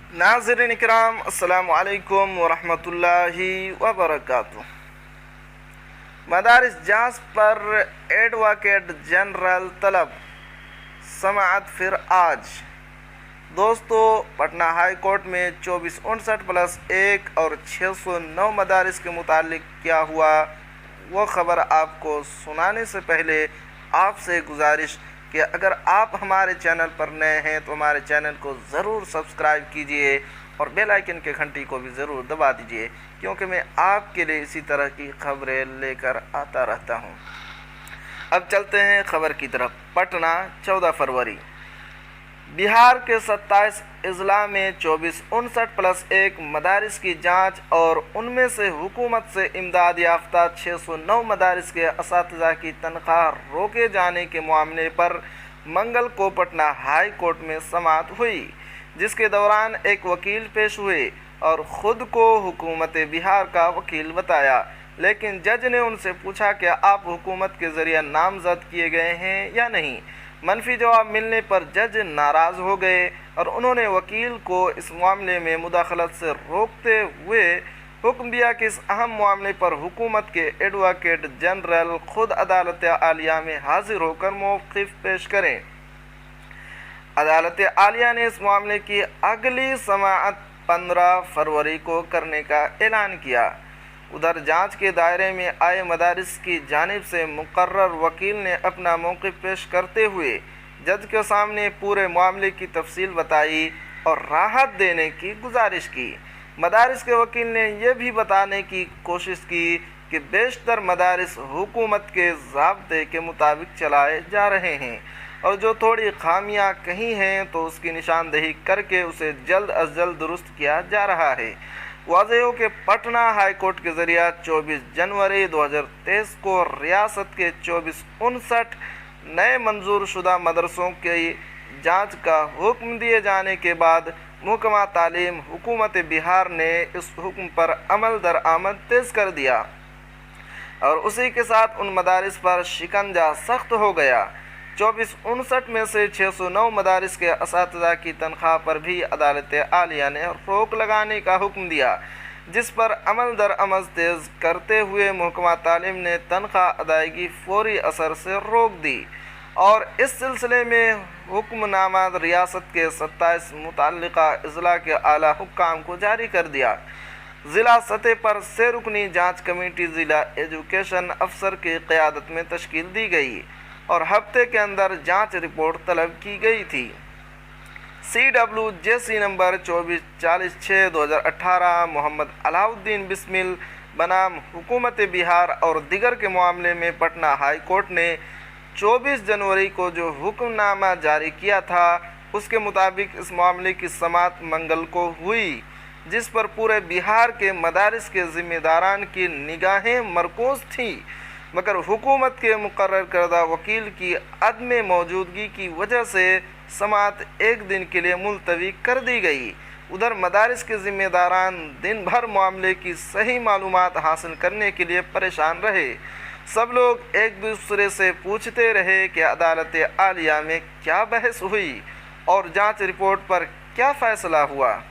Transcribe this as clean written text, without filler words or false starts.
नाज़रीन इकराम, अस्सलामु अलैकुम वरहमतुल्लाहि वबरकातुह। मदारिस जांच पर एडवोकेट जनरल तलब समाअत फिर आज। दोस्तों, पटना हाई कोर्ट में 2459+1 और 609 मदारिस के मुतालिक क्या हुआ, वो ख़बर आपको सुनाने से पहले आपसे गुजारिश कि अगर आप हमारे चैनल पर नए हैं तो हमारे चैनल को ज़रूर सब्सक्राइब कीजिए और बेल आइकन के घंटी को भी ज़रूर दबा दीजिए, क्योंकि मैं आपके लिए इसी तरह की खबरें लेकर आता रहता हूं। अब चलते हैं खबर की तरफ। पटना 14 फरवरी। बिहार के 27 अजला में 2459+1 मदारिस की जांच और उनमें से हुकूमत से इमदाद याफ्ता 609 मदारिस के असातिज़ा की तनख्वाह रोके जाने के मामले पर मंगल को पटना हाई कोर्ट में समाअत हुई, जिसके दौरान एक वकील पेश हुए और ख़ुद को हुकूमत बिहार का वकील बताया, लेकिन जज ने उनसे पूछा कि आप हुकूमत के ज़रिए नामज़द किए गए हैं या नहीं। मनफी जवाब मिलने पर जज नाराज़ हो गए और उन्होंने वकील को इस मामले में मुदाखलत से रोकते हुए हुक्म दिया कि इस अहम मामले पर हुकूमत के एडवोकेट जनरल खुद अदालत आलिया में हाजिर होकर मौक़िफ़ पेश करें। अदालत आलिया ने इस मामले की अगली समाअत 15 फरवरी को करने का ऐलान किया। उधर जांच के दायरे में आए मदारिस की जानिब से मुकर्रर वकील ने अपना मौक़िफ़ पेश करते हुए जज के सामने पूरे मामले की तफसील बताई और राहत देने की गुजारिश की। मदारिस के वकील ने यह भी बताने की कोशिश की कि बेशतर मदारिस हुकूमत के ज़ाब्ते के मुताबिक चलाए जा रहे हैं और जो थोड़ी खामियां कहीं हैं तो उसकी निशानदेही करके उसे जल्द अज जल्द दुरुस्त किया जा रहा है। वाज़ेह हो कि पटना हाई कोर्ट के ज़रिए 24 जनवरी 2023 को रियासत के 2459 नए मंजूर शुदा मदरसों की जांच का हुक्म दिए जाने के बाद महकमा तालीम हुकूमत बिहार ने इस हुक्म पर अमल दरआमद तेज़ कर दिया और उसी के साथ उन मदारिस पर शिकंजा सख्त हो गया। 2459 में से 609 मदारिस के असातिज़ा की तनख्वाह पर भी अदालत आलिया ने रोक लगाने का हुक्म दिया, जिस पर अमल दरअमल तेज़ करते हुए महकमा तालीम ने तनख्वाह अदायगी फौरी असर से रोक दी और इस सिलसिले में हुक्मनामा रियासत के 27 मुतल्लिका अजला के आला हुक्काम को जारी कर दिया। ज़िला सतह पर से रुकनी जाँच कमेटी ज़िला एजुकेशन अफसर की क़यादत में तश्कील दी गई और हफ्ते के अंदर जांच रिपोर्ट तलब की गई थी। CWJC नंबर 2446/2018 मोहम्मद अलाउद्दीन बिस्मिल बनाम हुकूमत बिहार और दिगर के मामले में पटना हाई कोर्ट ने 24 जनवरी को जो हुक्मनामा जारी किया था उसके मुताबिक इस मामले की समाअत मंगल को हुई, जिस पर पूरे बिहार के मदारिस के ज़िम्मेदारान की निगाहें मरकूज़ थीं, मगर हुकूमत के मुकर्रर करदा वकील की अदम मौजूदगी की वजह से समाअत एक दिन के लिए मुलतवी कर दी गई। उधर मदारिस के ज़िम्मेदारान दिन भर मामले की सही मालूमात हासिल करने के लिए परेशान रहे। सब लोग एक दूसरे से पूछते रहे कि अदालत आलिया में क्या बहस हुई और जांच रिपोर्ट पर क्या फ़ैसला हुआ।